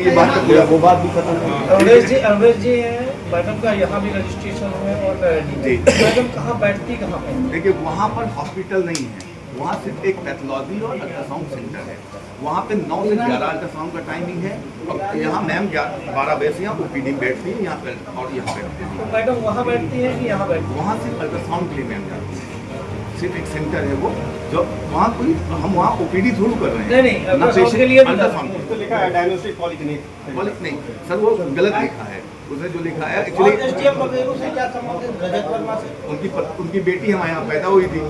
ये बात तो वो बात भी खत्म है। अमरेश जी हैं, मैडम का यहाँ भी रजिस्ट्रेशन है और जी। मैडम कहाँ बैठती कहाँ पे? देखिए वहाँ पर हॉस्पिटल नहीं है, वहाँ सिर्फ एक पैथोलॉजी और अल्ट्रासाउंड सेंटर है। वहाँ पे 9 से 11 अल्ट्रासाउंड का टाइमिंग है और यहाँ मैम 12 बजे से यहाँ ओपीडी बैठती है यहाँ पे और यहाँ बैठती है। मैडम वहाँ बैठती है कि यहाँ बैठती है? वहाँ सिर्फ अल्ट्रासाउंड के लिए मैम जाती है, सिर्फ एक सेंटर है वो, जो वहाँ कोई हम वहाँ ओपीडी थोड़ी कर रहे हैं। नहीं अल्ट्रासाउंड के लिए अल्ट्रासाउंड तो लिखा है डायग्नोस्टिक पॉलिक्लिनिक। नहीं सर, वो गलत लिखा है, उसने जो लिखा है एक्चुअली उनकी बेटी हमारे यहाँ पैदा हुई थी,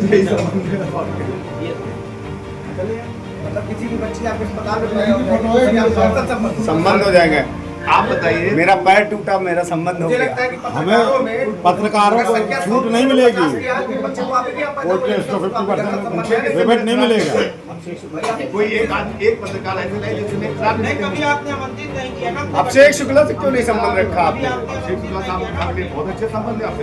यही संबंध है। मतलब किसी की बच्ची आपके अस्पताल में संबंध हो जाएंगे। आप बताइए। मेरा पैर टूटा, मेरा संबंध हो गया। हमें पत्रकारों को छूट नहीं मिलेगी, पेमेंट नहीं मिलेगा। कोई एक पत्रकार ऐसे नहीं जिसने कभी आपने आमंत्रित नहीं किया ना? अब शेख शुक्ला से क्यों नहीं संबंध रखा आपने? शेख शुक्ला साहब के साथ में बहुत अच्छे संबंध है, आपसे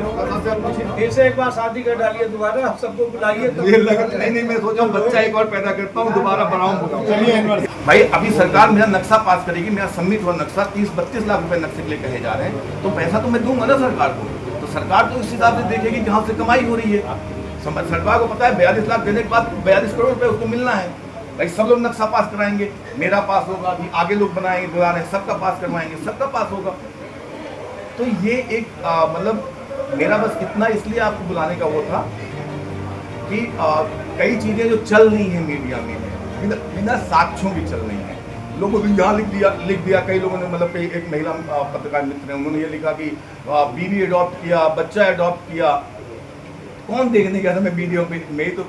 आप पूछिए। फिर से एक बार शादी कर डालिए दोबारा, आप सबको बुलाइए। मुझे लगा नहीं मैं सोचा बच्चा एक और पैदा करता हूँ, दोबारा बढ़ाऊँ। चलिए भाई अभी सरकार मेरा नक्शा पास करेगी, मेरा सबमिट हुआ नक्शा 30-32 लाख रुपए नक्शे के लिए कहे जा रहे हैं, तो पैसा तो मैं दूंगा ना सरकार को। तो सरकार तो इस हिसाब से देखेगी जहाँ से कमाई हो रही है। सरकार को पता है 42 लाख देने के बाद 42 करोड़ रुपए उसको मिलना है। भाई सब लोग नक्शा पास कराएंगे, मेरा पास होगा, अभी आगे लोग बनाएंगे, जो आ रहे हैं सबका पास करवाएंगे, सबका पास होगा। तो ये एक मतलब मेरा बस इतना इसलिए आपको बुलाने का वो था कि कई चीज़ें जो चल रही हैं मीडिया में बिना साक्ष्यों की चल रही हैं। लोगों ने यहाँ लिख दिया कई लोगों ने, मतलब कई एक महिला पत्रकार मित्र हैं, उन्होंने ये लिखा कि बीवी अडॉप्ट किया, बच्चा अडॉप्ट किया। कौन देखने गया था? मैं वीडियो पे मेरी तो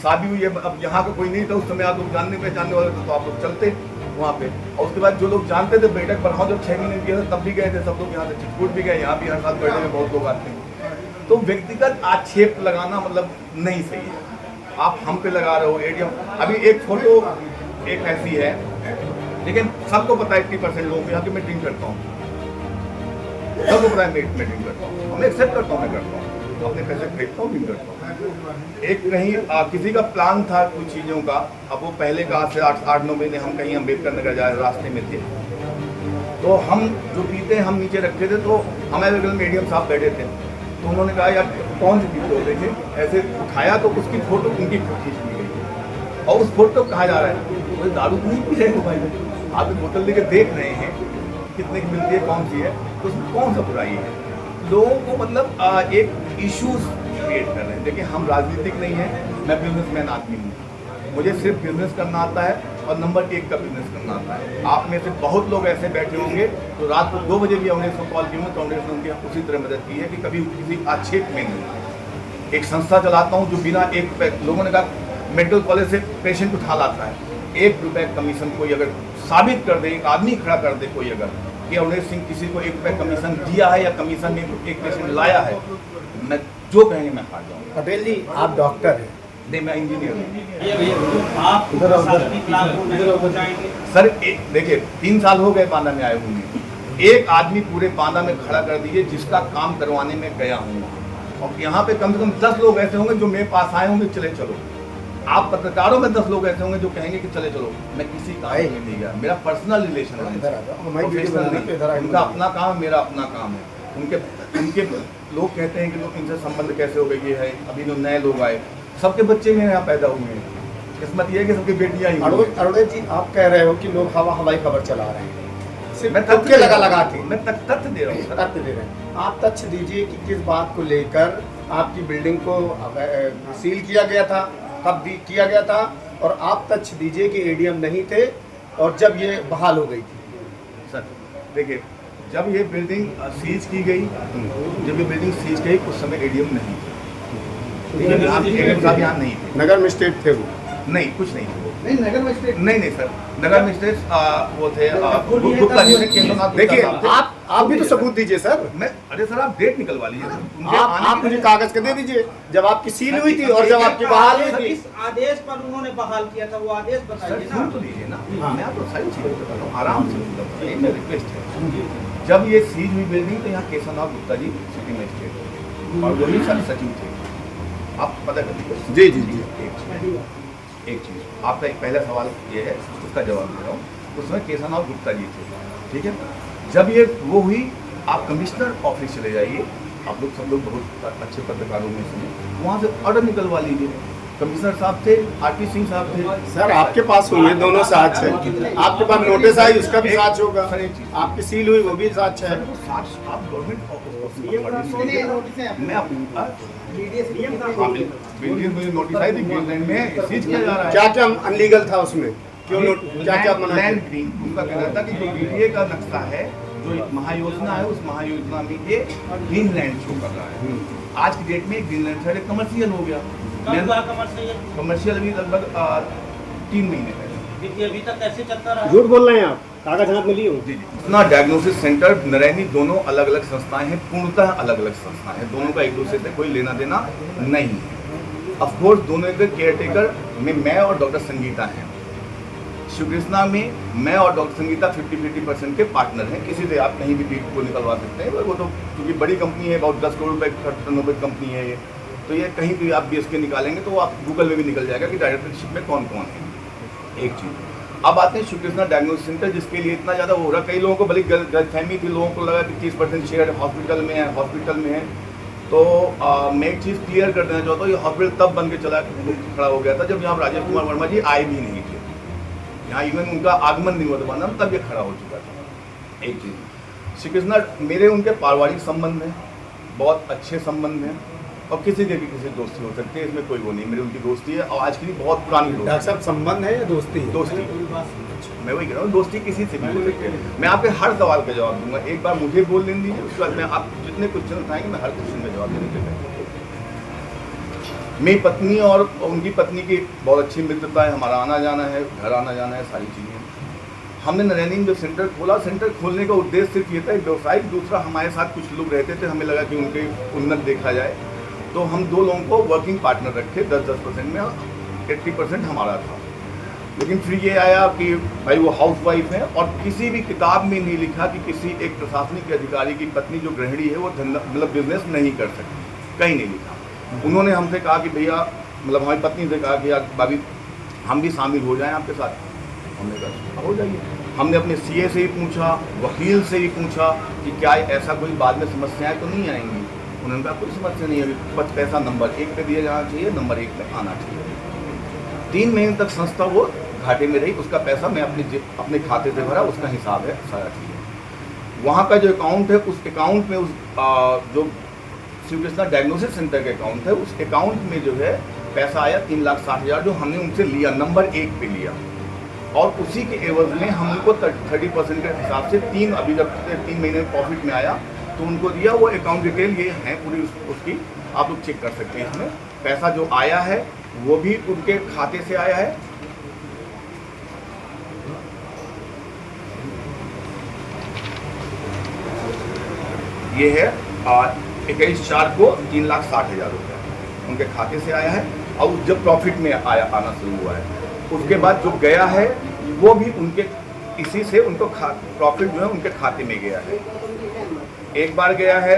शादी हुई है, अब यहाँ का कोई नहीं था उस समय, आप लोग जानने पहचानने वाले थे तो आप लोग चलते वहाँ पे। और उसके बाद जो लोग जानते थे बैठक पर, हाँ जब 6 महीने किया था तब भी गए थे सब लोग, यहाँ से चित्रकूट भी गए, यहाँ भी हर साल बैठक में बहुत लोग आते हैं। तो व्यक्तिगत आक्षेप लगाना मतलब नहीं सही है। आप हम पे लगा रहे हो एडीएम। अभी एक फोटो एक ऐसी है, लेकिन सबको पता है 80% लोगों को यहाँ की मैं ड्रिंक करता हूँ, सबको पता है मैं ड्रिंक करता हूँ, मैं एक्सेप्ट करता हूँ, मैं करता हूँ, अपने पैसे खरीदता हूँ, ड्रिंक करता हूँ। एक कहीं किसी का प्लान था कुछ चीज़ों का, अब वो पहले का आज से 8-9 महीने हम कहीं अम्बेडकर नगर जाए रास्ते में थे, तो हम जो पीते हैं हम नीचे रखे थे, तो हमारे बगल में एडीएम साहब बैठे थे, तो उन्होंने कहा यार कौन सी पीते हो, देखिए ऐसे उठाया तो उसकी फोटो उनकी खींच ली गई और उस फोटो कहा जा रहा है कोई दारू नहीं पी रहे हो भाई, आप बोतल लेके देख रहे हैं कितने की मिलती है, कौन सी है, तो उसमें कौन सा बुराई है। लोगों को मतलब एक इश्यूज क्रिएट कर रहे हैं। देखिए हम राजनीतिक नहीं है, मैं बिजनेसमैन आदमी हूँ, मुझे सिर्फ बिजनेस करना आता है और नंबर 1 का बिजनेस करना आता है। आप में से बहुत लोग ऐसे बैठे होंगे तो रात को 2 बजे भी अमरेश को कॉल की हूँ, तो अमरेश ने उनकी उसी तरह मदद की है कि कभी किसी आक्षेप में नहीं। एक संस्था चलाता हूँ जो बिना 1 रुपये, लोगों ने कहा मेडिकल कॉलेज से पेशेंट उठा लाता है, 1 रुपये कमीशन कोई अगर साबित कर दे, एक आदमी खड़ा कर दे कोई अगर कि अमरेश सिंह किसी को 1 रुपये कमीशन दिया है या कमीशन में एक पेशेंट लाया है, मैं जो कहेंगे मैं हार जाऊँगा। पटेल जी आप डॉक्टर हैं? नहीं मैं इंजीनियर हूँ। सर देखिए 3 साल हो गए बांदा में आए हुए, एक आदमी पूरे बांदा में खड़ा कर दीजिए जिसका काम करवाने में गया हूँ, और यहाँ पे कम से कम 10 लोग ऐसे होंगे जो मेरे पास आए होंगे चले चलो। आप पत्रकारों में 10 लोग ऐसे होंगे जो कहेंगे कि चले चलो, मैं किसी काम में नहीं गया, मेरा पर्सनल रिलेशन है, प्रोफेशनल नहीं। उनका अपना काम है, मेरा अपना काम है। उनके लोग कहते हैं कि लोग इनसे संबंध कैसे हो गए, ये है अभी जो नए लोग आए सबके बच्चे मेरे यहाँ पैदा हुए हैं, किस्मत ये है कि सबकी बेटियाँ ही। अरुण जी आप कह रहे हो कि लोग हवाई खबर चला रहे हैं, मैं तथ्य लगा के मैं तथ्य दे रहा हूँ, तथ्य दे रहे हैं। आप तथ्य दीजिए कि किस बात को लेकर आपकी बिल्डिंग को सील किया गया था, कब किया गया था, और आप तथ्य दीजिए कि एडीएम नहीं थे और जब ये बहाल हो गई थी। सर देखिए जब ये बिल्डिंग सीज की गई, जब ये बिल्डिंग सीज गई उस समय एडीएम नहीं थे, एडीएम साहब यहाँ नहीं थे, नगर मजिस्ट्रेट थे वो? नहीं कुछ नहीं थे, नहीं नगर मजिस्ट्रेट नहीं सर, नगर मजिस्ट्रेट वो थे गुप्ता जी थे, केंद्रनाथ। देखिए आप भी तो सबूत दीजिए सर। मैं अरे सर आप डेट निकलवा लीजिए, आप मुझे कागज के दे दीजिए जब आपकी सील हुई थी और जब आपकी बहाल हुई थी। इस आदेश पर उन्होंने बहाल किया था, वो आदेश बताइए ना। तो लीजिए ना, मैं आपको सारी चीजें बता रहा हूँ आराम से, ये मेरी रिक्वेस्ट है। जब ये सीज हुई बिल्डिंग तो यहाँ केशवनाथ गुप्ता जी सिटी मजिस्ट्रेट और वही सर सचिव थे, आप पता कर लीजिए। जी एक चीज़ आपका एक पहला सवाल ये है, उसका जवाब दे रहा हूँ। उसमें केशवनाथ गुप्ता जी थे, ठीक है। जब ये वो हुई, आप कमिश्नर ऑफिस चले जाइए, आप लोग सब लोग बहुत अच्छे पत्रकारों में से, वहाँ से ऑर्डर निकलवा लीजिए। कमिश्नर साहब थे, आरपी सिंह साहब थे। सर आपके पास हुए दोनों साक्ष है, आपके पास नोटिस आई उसका भी साक्ष होगा, सर, एक चीज़, आपकी सील हुई वो भी साक्ष है। वो साक्ष आप गवर्नमेंट कितने नोटिस हैं आपके? मैं आपको BDS मुझे नोटिस आई थी, ग्रीनलैंड में सीज किया जा रहा है। क्या क्या अनलीगल था उसमें, क्यों क्या क्या मना लैंड किया? ग्रीन, उनका कहना था कि जो बीडीए का नक्शा है, जो महायोजना है, उस महायोजना में ये ग्रीनलैंड शो कर रहा है। आज की डेट में ग्रीनलैंड साइड कमर्शियल हो गया। कमर्शियल अभी लगभग 3 महीने पहले। अभी तक कैसे चलता रहा? झूठ बोल रहे हैं आप, कागज हाथ में लिए हो। जी जी, अपना डायग्नोसिस सेंटर, नरैनी, दोनों अलग अलग संस्थाएं हैं, पूर्णतः अलग अलग संस्थाएं हैं, दोनों का एक दूसरे से कोई लेना देना नहीं है। ऑफकोर्स दोनों के केयर टेकर में मैं और डॉक्टर संगीता हैं। शिव कृष्णा में मैं और डॉक्टर संगीता 50-50% के पार्टनर हैं। किसी से आप कहीं भी टीम को निकलवा सकते हैं, वो तो क्योंकि बड़ी कंपनी है, बहुत 10 करोड़ रुपये टर्नओवर कंपनी है ये, तो ये कहीं भी आप BSK निकालेंगे तो आप गूगल में भी निकल जाएगा कि डायरेक्टरशिप में कौन कौन है। एक चीज़। अब आते हैं शिव कृष्णा डायग्नोसिस सेंटर, जिसके लिए इतना ज़्यादा हो रहा है, कई लोगों को बड़ी गलतफहमी थी, लोगों को लगा कि 30% शेयर हॉस्पिटल में है। तो मैं एक चीज़ क्लियर कर देना चाहता हूँ, ये हॉस्पिटल तब बन के खड़ा हो गया था जब यहाँ राजेश कुमार वर्मा जी आए भी नहीं थे, यहाँ इवन उनका आगमन नहीं हुआ था बना, तब ये खड़ा हो चुका था। एक चीज़, श्री कृष्णा मेरे उनके पारिवारिक संबंध हैं, बहुत अच्छे संबंध हैं, और किसी के भी किसी दोस्ती हो सकती है, इसमें कोई वो नहीं, मेरी उनकी दोस्ती है और आज की नहीं, बहुत पुरानी दोस्ती। डॉक्टर साहब संबंध है या दोस्ती? दोस्ती, मैं वही कह रहा हूँ, दोस्ती किसी से भी हो सकती है। मैं आपके हर सवाल का जवाब दूंगा, एक बार मुझे बोल लेने दीजिए, उसके बाद मैं आप जितने क्वेश्चन उठाएंगे मैं हर क्वेश्चन का जवाब देने के लिए। मेरी पत्नी और उनकी पत्नी की बहुत अच्छी मित्रता है, हमारा आना जाना है, घर आना जाना है, सारी चीज़ें। हमने नरैनी में जो सेंटर खोला, सेंटर खोलने का उद्देश्य सिर्फ ये था, एक व्यवसायिक, दूसरा हमारे साथ कुछ लोग रहते थे, हमें लगा कि उनके उन्नत देखा जाए, तो हम 2 लोगों को वर्किंग पार्टनर रखे, 10% में 80% हमारा था। लेकिन फिर ये आया कि भाई वो हाउसवाइफ है, और किसी भी किताब में नहीं लिखा कि किसी एक प्रशासनिक अधिकारी की पत्नी जो गृहिणी है वो धंधा मतलब बिजनेस नहीं कर सकती, कहीं नहीं लिखा। उन्होंने हमसे कहा कि भैया, मतलब हमारी पत्नी से कहा कि यार भाभी हम भी शामिल हो जाएं आपके साथ। हमने कहा हो जाइए। हमने अपने CA से ही पूछा, वकील से ही पूछा कि क्या ऐसा कोई बाद में समस्याएं तो नहीं आएंगी। उन्होंने कहा कोई समस्या नहीं है, बस पैसा नंबर 1 पे दिया जाना चाहिए, नंबर 1 पे आना चाहिए। 3 महीने तक संस्था वो घाटे में रही, उसका पैसा मैं अपने खाते से भरा, उसका हिसाब है सारा चीज़। वहाँ का जो अकाउंट है, उस अकाउंट में जो शिव कृष्णा डायग्नोसिस सेंटर का अकाउंट है, उस अकाउंट में जो है पैसा आया 3,60,000, जो हमने उनसे लिया, नंबर 1 पे लिया, और उसी के एवज में हम उनको 30% के हिसाब से अभी जब 3 महीने में प्रॉफिट में आया तो उनको दिया। वो अकाउंट डिटेल ये है पूरी उसकी, आप लोग चेक कर सकते हैं। इसमें पैसा जो आया है वो भी उनके खाते से आया है। ये है 21/4 को 3,60,000 रुपये उनके खाते से आया है, और जब प्रॉफिट में आना शुरू हुआ है, उसके बाद जो गया है वो भी उनके इसी से उनको प्रॉफिट जो है उनके खाते में गया है। एक बार गया है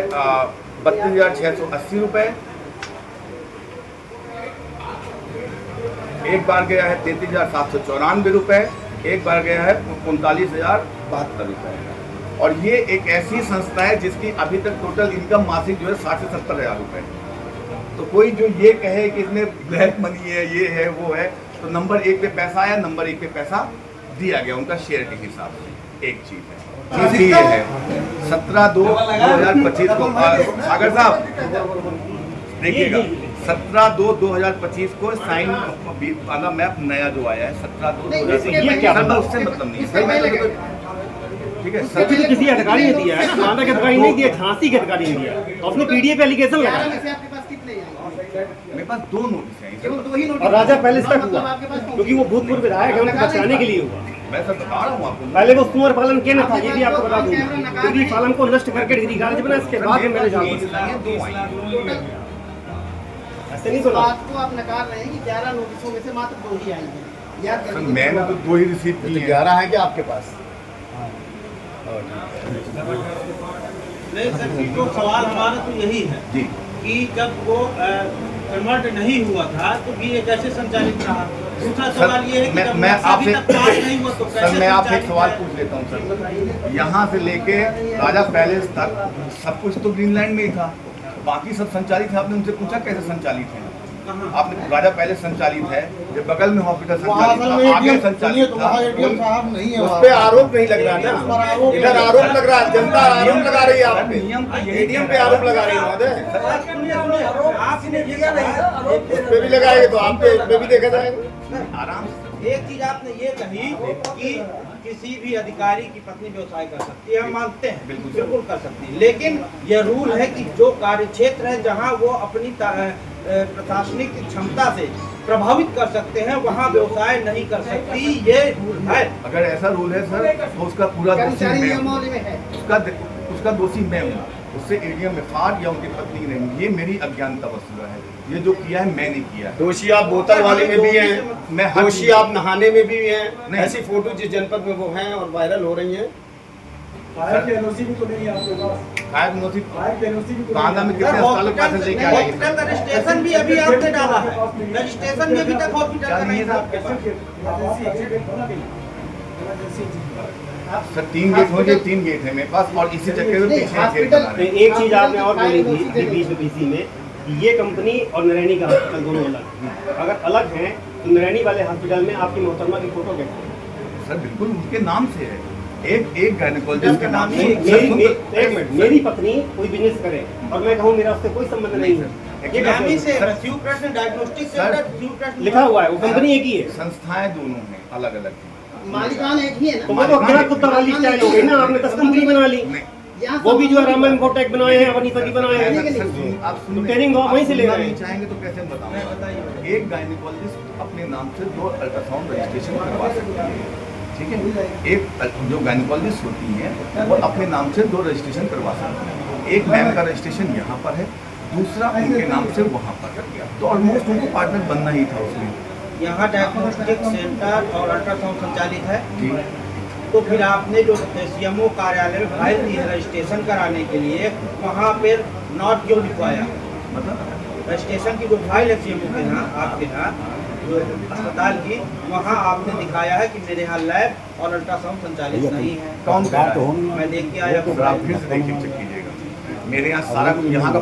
32,680 रुपये, एक बार गया है 33,794 रुपये, एक बार गया है 39,072 रुपये। और ये एक ऐसी संस्था है जिसकी अभी तक टोटल इनकम मासिक जो है 60 से 70 हज़ार रुपये। तो कोई जो ये कहे कि इसमें ब्लैक मनी है, ये है, वो है, तो नंबर 1 पे पैसा आया, नंबर 1 पे पैसा दिया गया उनका शेयर के हिसाब से। एक चीज़ है, तीसरी ये है 17/2/2025 को सागर साहब देखिएगा, 17/2/2025 को साइन वाला मैप नया जो आया है 17/2/2025, उससे मतलब नहीं है, ठीक है सर। तो किसी अधिकारी ने दिया है ना, मानदा के अधिकारी नहीं दिया, झांसी के अधिकारी ने दिया, और उसने PDF पे एलिगेशन लगाया। आपके पास कितने हैं? मेरे पास 2 नोटिस हैं, केवल 2 ही नोटिस। और राजा पैलेस तक मतलब हुआ, आपके पास क्योंकि वो भूतपूर्व विधायक है, उनको बचाने के लिए हुआ। मैं सर बता रहा हूँ आपको। पहले वो कुंवर पालन केंद्र था, ये भी आपको बता दूंगा, डिग्री पालन को नष्ट करके डिग्री कॉलेज बना, इसके बाद में मैंने जान ऐसे नहीं सुना। बात को आप नकार रहे हैं कि 11 नोटिसों में से मात्र 2 ही आई हैं। याद कर सर लीजिए। मैंने तो 2 ही रिसीव किए हैं। 11 है क्या आपके पास? नहीं सर, तो सवाल हमारा तो यही है जी कि जब वो कन्वर्ट नहीं हुआ था तो भी ये कैसे संचालित रहा? दूसरा सवाल ये है कि मैं जब मैं नक्शा अभी आपसे तक पास नहीं हुआ तो सर कैसे मैं आपसे एक संचालित सवाल है? पूछ लेता हूँ सर, यहाँ से लेके राजा पैलेस तक सब कुछ तो ग्रीनलैंड में ही था, बाकी सब संचालित है। आपने उनसे पूछा कैसे संचालित है? कहाँ? आपने राजा पैलेस संचालित है, जो बगल में हॉस्पिटल वहाँ संचालित असल में था, आगे ADM संचालित तो था। वहाँ ADM साहब नहीं है उस वहाँ पे पे। आरोप नहीं लग रहा ना, इधर आरोप लग रहा है, जनता आरोप लगा रही है आप पे, नियम तो यही एडीएम पे आरोप लगा रही है महोदय। सुनिए, आपने ये कहा नहीं। उस पे भी लगाएंगे तो आप पे इस पे भी देखा जाएगा। आराम से एक चीज आपने ये कही कि किसी भी अधिकारी की पत्नी व्यवसाय कर सकती है, हम मानते हैं, बिल्कुल। बिल्कुल कर सकती है, लेकिन यह रूल है कि जो कार्य क्षेत्र है जहां वो अपनी प्रशासनिक क्षमता से प्रभावित कर सकते हैं वहां व्यवसाय नहीं कर सकती, ये रूल है। अगर ऐसा रूल है सर तो उसका पूरा दोषी कर्मचारी मैं हूँ। नियमावली में है। उसका दोषी मैं हूँ, उससे एडीएम में फाड़ या उनकी पत्नी नहीं। ये मेरी अज्ञानता वसूला है, ये जो किया है मैंने किया है। दोषी आप बोतल वाले में भी हैं, मैं हर दोषी चीज़- आप नहाने में भी हैं, नहीं। ऐसी फोटो जिस जनपद में वो हैं और वायरल हो रही हैं। फायर की एनओसी भी तो नहीं है आपके पास, फायर नोटिस फायर की एनओसी भी तो कांदा में कितने सर, अस्पतालों के पैसे लेके आए हॉस्पिटल का रजिस्ट्रेशन भी अभी आपने डाला है, रजिस्ट्रेशन भी अभी तक हॉस्पिटल का नहीं था आपके पास। सर 3 गेट होंगे, 3 गेट है मेरे पास और इसी चक्कर में पीछे एक गेट बना रहे हैं। एक चीज आपने और बोली थी अभी बीच में बीसी में कि ये कंपनी और नरैनी का हॉस्पिटल दोनों अलग हैं। अगर अलग हैं तो नरैनी वाले हॉस्पिटल में आपकी मोहतरमा की फोटो कैसे है? सर बिल्कुल उनके नाम से है, एक गायनेकोलॉजिस्ट के नाम से। एक मिनट, मेरी पत्नी कोई बिजनेस करे और मैं कहूँ मेरा उससे कोई संबंध नहीं है, ये नामी कैसे से होगा? शिवकृष्ण डायग्नोस्टिक सर, सेंटर, शिवकृष्ण लिखा हुआ है, वो कंपनी एक ही है। संस्थाएं दोनों हैं, अलग अलग हैं। मालिकान एक ही है तो ना। वो तो क्या कुत्ता वाली स्टाइल हो गई ना, आपने 10 कंपनी बना ली। नहीं, यहाँ वो भी जो है रामा इंफोटेक बनाए हैं, अपनी तभी बनाए ऐसा- हैं। सर, आप तो सुन ट्रेनिंग तो आप वहीं से ले रहे नहीं हैं। चाहेंगे तो कैसे हम बताऊं? एक गायनेकोलॉजिस्ट अपने नाम से 2 अल्ट्रासाउंड रजिस्ट्रेशन करवा सकती है, ठीक है। एक जो गायनेकोलॉजिस्ट होती हैं वो अपने नाम से 2 रजिस्ट्रेशन करवा सकती हैं। एक मैम का रजिस्ट्रेशन यहाँ पर है, दूसरा उनके नाम से वहाँ पर है। तो ऑलमोस्ट उनको पार्टनर बनना ही था उसमें। यहाँ डायग्नोस्टिक सेंटर और अल्ट्रासाउंड संचालित है, जी तो फिर आपने जो सीएमओ कार्यालय में फाइल दी है रजिस्ट्रेशन कराने के लिए, वहाँ पर नॉट क्यों लिखवाया? मतलब रजिस्ट्रेशन की जो फाइल है सीएमओ के यहाँ, आपके यहाँ जो अस्पताल की, वहाँ आपने दिखाया है कि मेरे यहाँ लैब और अल्ट्रासाउंड संचालित नहीं है। कौन कह रहा है? मैं देख के आया तो आप फिर से देखिए, चेक कीजिएगा। मेरे यहाँ सारा कुछ यहाँ का